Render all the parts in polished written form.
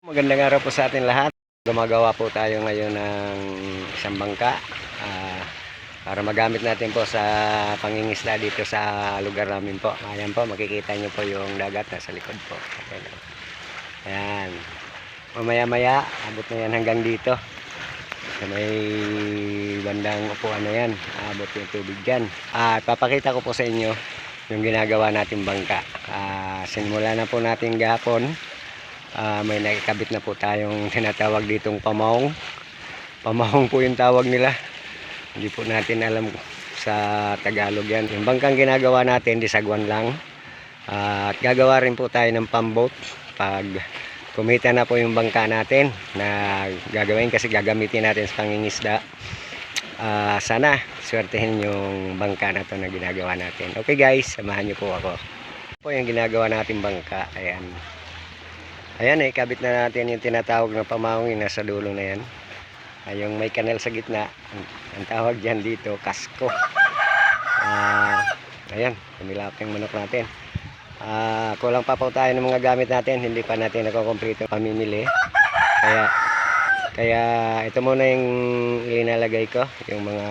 Magandang araw po sa atin lahat. Gumagawa po tayo ngayon ng isang bangka para magamit natin po sa pangingisda dito sa lugar namin po. Ayan po, makikita nyo po yung dagat nasa likod po. Ayan. Mamaya-maya, abot na yan hanggang dito. May bandang upuan na yan. Abot yung tubig dyan. Papakita ko po sa inyo yung ginagawa natin bangka. Sinimula na po natin gahapon. May nakikabit na po tayong tinatawag ditong pamahong. Pamahong po yung tawag nila. Hindi po natin alam sa Tagalog yan. Yung bangkang ginagawa natin, disagwan lang. At gagawa rin po tayo ng pamboat pag kumita na po yung bangka natin na gagawin kasi gagamitin natin sa pangingisda. Sana swertehin yung bangka na to na ginagawa natin. Okay guys, samahan niyo po ako. Ito po yung ginagawa natin bangka. Ayan. Ayan, ikabit na natin yung tinatawag na pamahong, nasa dulo na yan. Yung may kanal sa gitna, ang tawag dyan dito, kasko. Ayan, kumilap yung manok natin. Kulang pa po tayo ng mga gamit natin, hindi pa natin nakukomplete pamimili. Kaya ito muna yung inalagay ko, yung mga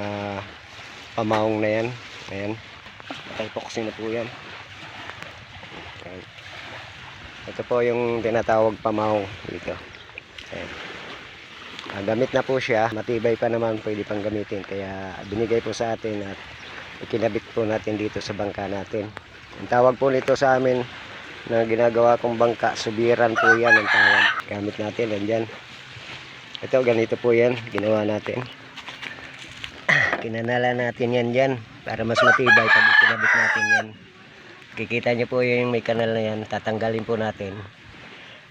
pamahong na yan. Ayan, talpoksin na po yan. Okay. Ito po yung tinatawag pamahong dito. Ayan. Gamit na po siya, matibay pa naman, pwede pang gamitin. Kaya binigay po sa atin at ikinabit po natin dito sa bangka natin. Ang tawag po nito sa amin na ginagawa kong bangka, subiran po yan ang tawag. Gamit natin, nandyan. Ito, ganito po yan, ginawa natin. Kinanala natin yan dyan para mas matibay pag ikinabit natin yan. Kikita nyo po yung may kanal na yan, tatanggalin po natin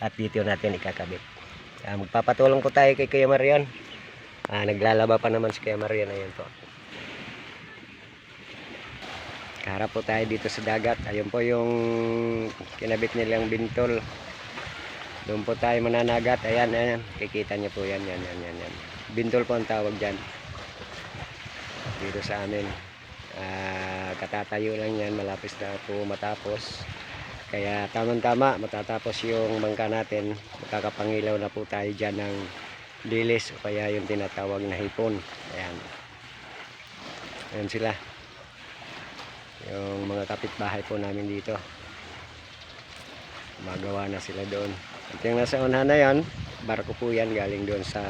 at dito natin ikakabit. Magpapatulong po tayo kay Kuya Marian. Naglalaba pa naman si Kuya Marian. Ayan po. Kaharap po tayo dito sa dagat. Ayun po yung kinabit nilang bintol. Doon po tayo mananagat. Ayan, ayan. Kikita nyo po yan. Yan. Bintol po ang tawag dyan. Dito sa amin. Katatayo lang yan, malapis na po matapos, kaya tamang-tama matatapos yung bangka natin, makakapangilaw na po tayo dyan ng dilis o kaya yung tinatawag na hipon. Ayan sila, yung mga kapitbahay po namin dito, magawa na sila doon. At yung nasa unahan na yan, barko po yan, galing doon sa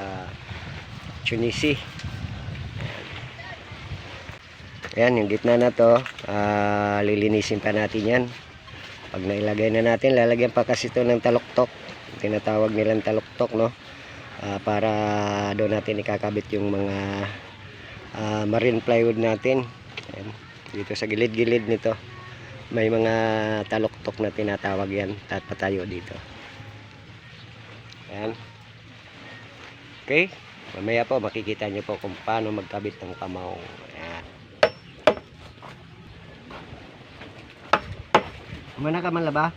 Tunisia. Ayan, yung gitna na to, lilinisin pa natin yan. Pag nailagay na natin, lalagyan pa kasi ito ng taluktok. Tinatawag nilang taluktok, no? Para doon natin ikakabit yung mga marine plywood natin. Ayan, dito sa gilid-gilid nito, may mga taluktok na tinatawag yan. Patayo dito. Ayan. Okay, mamaya po makikita nyo po kung paano magkabit ng pamahong. Ayan. Mana ka man laba?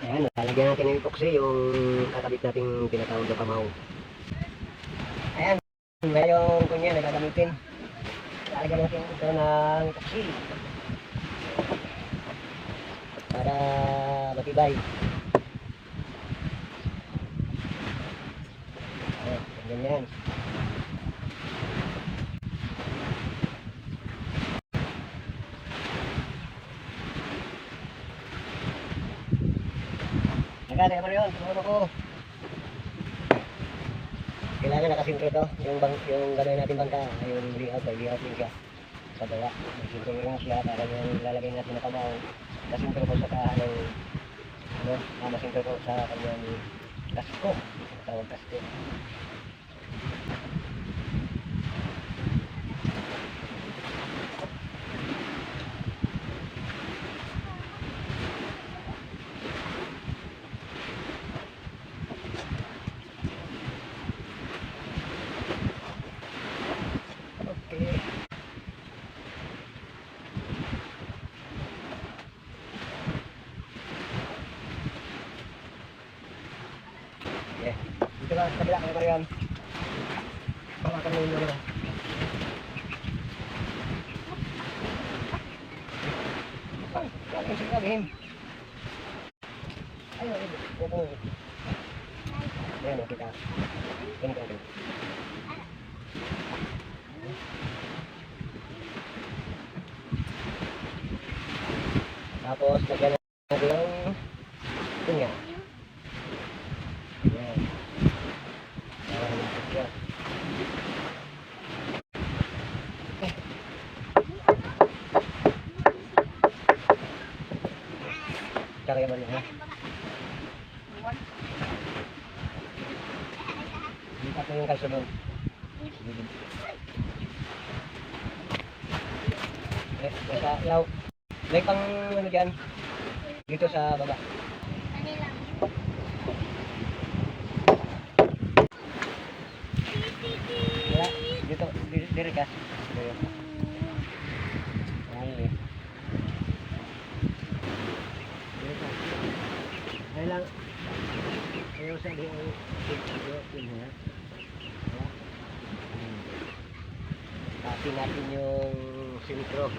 Ayan, lalagyan natin ng epoxy, yung kakabit natin tinatawag na pamahong. Ayan, ngayong kunya na gagamitin. Lalagyan natin ito ng epoxy para matibay. Ganyan. Nagkano naman yun, tumama ko. Kailangan nakasintro to, yung gano'n natin bangka, yung layout din siya. Pagawa, sintro rin siya para yung lalagay natin na kamaw. Kasintro ko sa ng, masintro ko sa kanyang kasko, tawag kasko. Dito ka, kabila, kaya pa rin. Pawakan mo yun na. Ay, wala yung sigabihim. Ayaw, kuko. Ayan, kita. Ganito, ganito. Tapos, lagyan natin yung tunya. Ayan. Kaya ba niya? Lipat mo yung kalso doon. Sa ilaw. May pang ano dyan. Dito sa baba. Wala. Dito. Diri ka. Ay. Ay lang. Ayaw sa di ang pinha. Kasi natin yung sintro.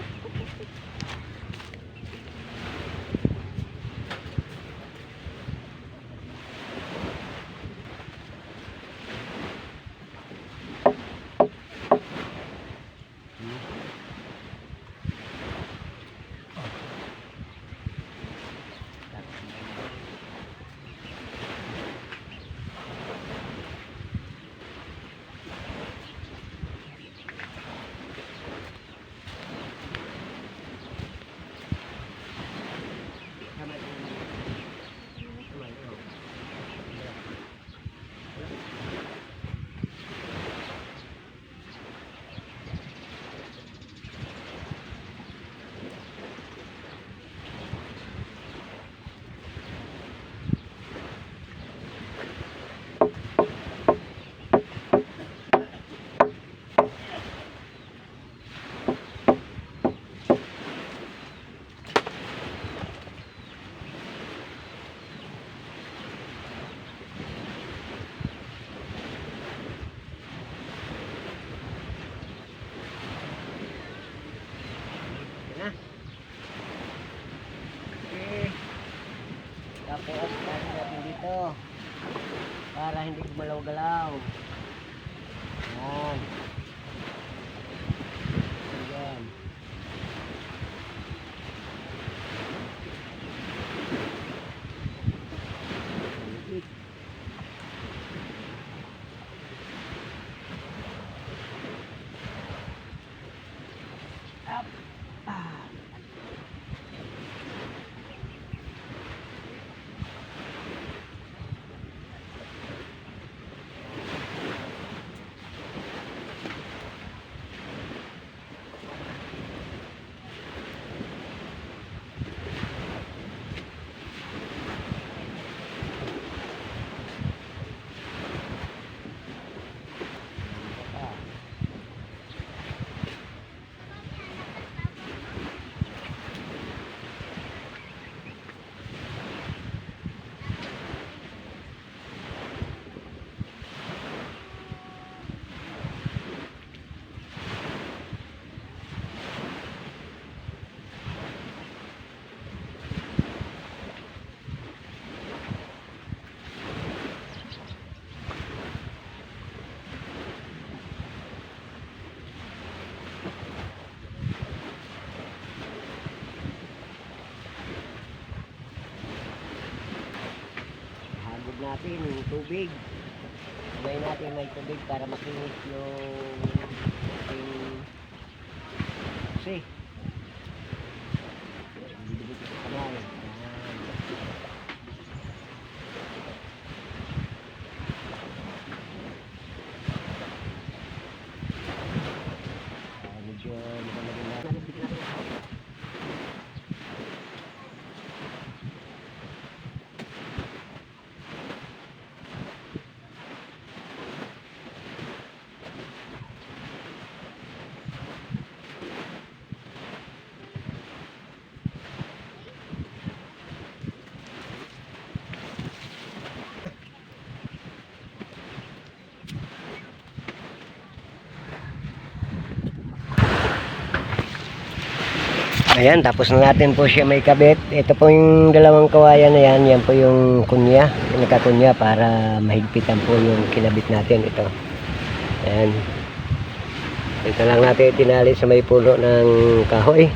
Tapos tayo natin dito para hindi gumalaw-galaw. Yan. Yan. Up. natin yung tubig. May natin may tubig para makinis yung ating kasi didibig ito sa kamay. Medyo maganda. Ayan, tapos na natin po siya may kabit. Ito po yung dalawang kawayan na yan. Yan po yung kunya, pinakakunya para mahigpitan po yung kinabit natin ito. Ayan. Ito lang natin tinali sa may puno ng kahoy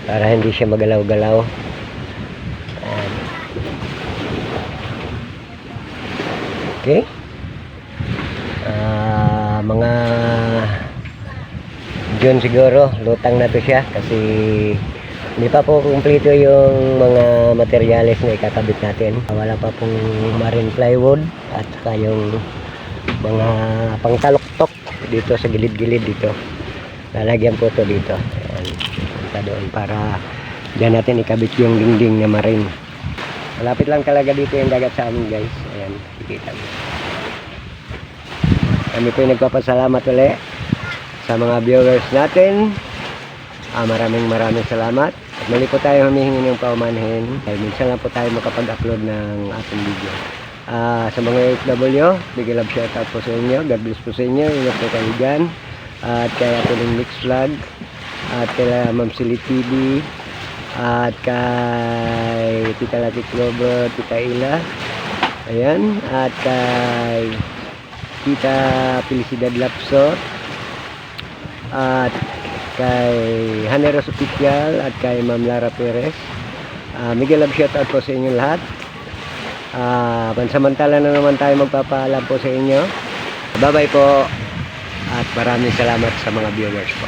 para hindi siya magalaw-galaw. Ayan. Okay. Mga June siguro, lutang na to siya kasi hindi pa po kumpleto yung mga materyales na ikakabit natin. Wala pa pong marine plywood at saka yung mga pangtaluktok dito sa gilid-gilid dito. Lalagyan po to dito. Ayan, punta doon para diyan natin ikabit yung dingding na marine. Malapit lang talaga dito yung dagat sa amin guys. Ayan, kikita mo. Kami po yung nagpapasalamat ulit sa mga viewers natin. Maraming salamat. At muli po tayo humihingi ng paumanhin dahil minsan lang po tayo makapag-upload ng ating video. Sa mga OFW, big love shoutout po sa inyo. God bless po sa inyo. Ingat po kayo dyan. At kay ating Mix Vlog, at kay Ma'am Silly TV, at kay Tita Lucky Clover, Tita Ila, ayan, at kay Tita Felicidad Lapsot, at kay Haneros Official, at kay Ma'am Lara Perez. Miguel love shoutout po sa inyo lahat. Pansamantala na naman tayo magpapaalam po sa inyo. Bye bye po at maraming salamat sa mga viewers po.